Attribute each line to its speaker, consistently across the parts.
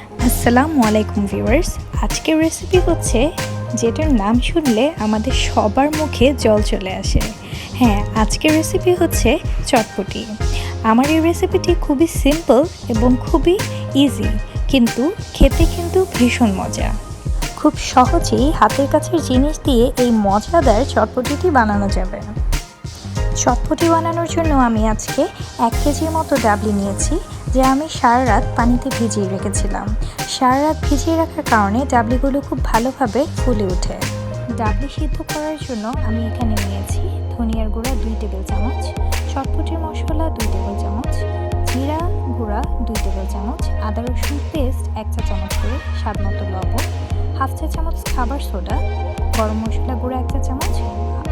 Speaker 1: আসসালামু আলাইকুম ভিউয়ার্স। আজকের রেসিপি হচ্ছে যেটার নাম শুনলে আমাদের সবার মুখে জল চলে আসে। হ্যাঁ, আজকের রেসিপি হচ্ছে চটপটি। আমার এই রেসিপিটি খুবই সিম্পল এবং খুবই ইজি, কিন্তু খেতে কিন্তু ভীষণ মজা। খুব সহজেই হাতের কাছের জিনিস দিয়ে এই মজাদার চটপটিটি বানানো যাবে। চটপটি বানানোর জন্য আমি আজকে 1 কেজির মতো ডাবলি নিয়েছি, যা আমি সারা রাত পানিতে ভিজিয়ে রেখেছিলাম। সারা রাত ভিজিয়ে রাখার কারণে ডাবলিগুলো খুব ভালোভাবে ফুলে ওঠে। ডাবলি সিদ্ধ করার জন্য আমি এখানে নিয়েছি ধনিয়ার গুঁড়া 2 টেবিল চামচ, চটপটির মশলা 2 টেবিল চামচ, জিরা গুঁড়া 2 টেবিল চামচ, আদা রসুন পেস্ট 1 চা চামচ করে, স্বাদ মতো লবণ, 1/2 চা চামচ খাবার সোডা, গরম মশলা গুঁড়া 1 চা চামচ,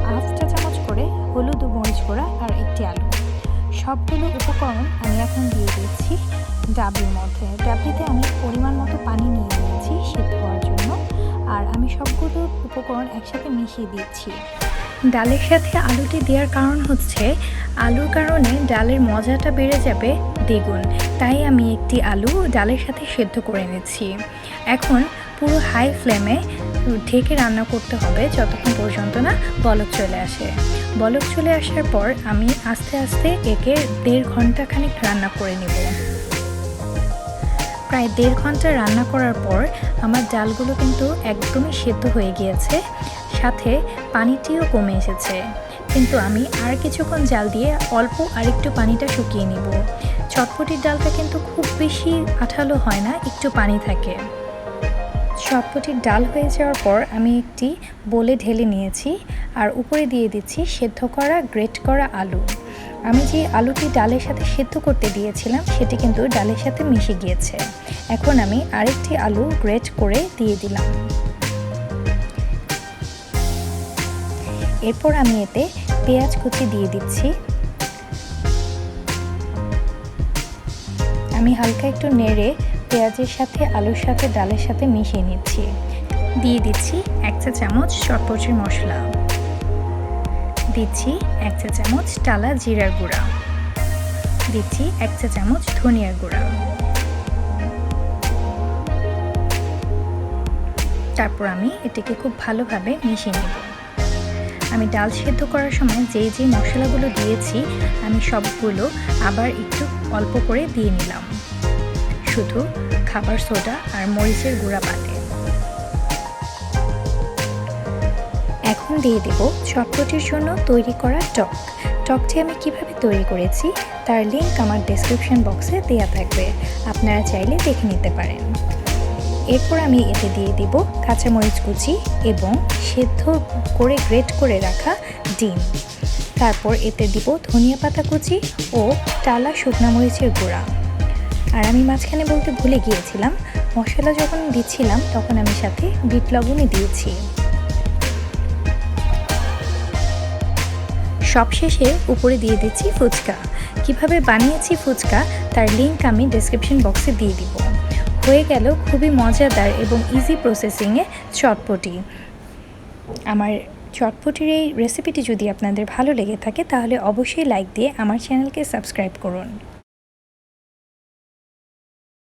Speaker 1: 1/2 চা চামচ করে হলুদ ও মরিচ গুঁড়া আর একটি আলু। সবগুলো উপকরণ আমি এখন দিয়ে দিচ্ছি ডাবলির মধ্যে। ডাবলিতে আমি পরিমাণ মতো পানি নিয়ে নিয়েছি সিদ্ধ হওয়ার জন্য, আর আমি সবগুলো উপকরণ একসাথে মিশিয়ে দিচ্ছি। ডালের সাথে আলুটি দেওয়ার কারণ হচ্ছে আলুর কারণে ডালের মজাটা বেড়ে যাবে দ্বিগুণ, তাই আমি একটি আলু ডালের সাথে সেদ্ধ করে নিচ্ছি। এখন পুরো হাই ফ্লেমে ঢেকে রান্না করতে হবে যতক্ষণ পর্যন্ত না বলক চলে আসে। বলক চলে আসার পর আমি আস্তে আস্তে একে 1.5 ঘন্টা খানিক রান্না করে নেব। প্রায় 1.5 ঘন্টা রান্না করার পর আমার ডালগুলো কিন্তু একদমই সেদ্ধ হয়ে গিয়েছে, সাথে পানিটিও কমে এসেছে। কিন্তু আমি আর কিছুক্ষণ জাল দিয়ে অল্প আরেকটু পানিটা শুকিয়ে নিব। চটপটির ডালটা কিন্তু খুব বেশি আঠালো হয় না, একটু পানি থাকে। চটপটির ডাল হয়ে যাওয়ার পর আমি একটি বোলে ঢেলে নিয়েছি, আর উপরে দিয়ে দিচ্ছি সেদ্ধ করা গ্রেট করা আলু। আমি যে আলুটি ডালের সাথে সেদ্ধ করতে দিয়েছিলাম সেটি কিন্তু ডালের সাথে মিশে গিয়েছে। এখন আমি আরেকটি আলু গ্রেট করে দিয়ে দিলাম। এরপর আমি এতে পেঁয়াজ কুচি দিয়ে দিচ্ছি। আমি হালকা একটু নেড়ে পেঁয়াজের সাথে আলুর সাথে ডালের সাথে মিশিয়ে নিচ্ছি। দিয়ে দিচ্ছি 1 চা চামচ চটপটির মশলা, দিচ্ছি 1 চা চামচ টালা জিরার গুঁড়া, দিচ্ছি 1 চা চামচ ধনিয়ার গুঁড়া। তারপর আমি এটাকে খুব ভালোভাবে মিশিয়ে নেব। আমি ডাল সেদ্ধ করার সময় যেই মশলাগুলো দিয়েছি আমি সবগুলো আবার একটু অল্প করে দিয়ে নিলাম, শুধু খাবার সোডা আর মরিচের গুঁড়া বাদে। এখন দিয়ে দেব চটপটির জন্য তৈরি করা টকটি আমি কিভাবে তৈরি করেছি তার লিঙ্ক আমার ডেসক্রিপশন বক্সে দেওয়া থাকবে, আপনারা চাইলে দেখে নিতে পারেন। এরপর আমি এতে দিয়ে দিব কাঁচামরিচ কুচি এবং সেদ্ধ করে গ্রেট করে রাখা ডিম। তারপর এতে দিব ধনিয়া পাতা কুচি ও টালা শুকনা মরিচের গুঁড়া। আর আমি মাঝখানে বলতে ভুলে গিয়েছিলাম, মশলা যখন দিচ্ছিলাম তখন আমি সাথে বিট লবণই দিয়েছি। সবশেষে উপরে দিয়ে দিচ্ছি ফুচকা। কিভাবে বানিয়েছি ফুচকা তার লিঙ্ক আমি ডেসক্রিপশন বক্সে দিয়ে দিব। হয়ে গেল খুবই মজাদার এবং ইজি প্রসেসিংয়ে চটপটি। আমার চটপটির এই রেসিপিটি যদি আপনাদের ভালো লেগে থাকে তাহলে অবশ্যই লাইক দিয়ে আমার চ্যানেলকে সাবস্ক্রাইব করুন।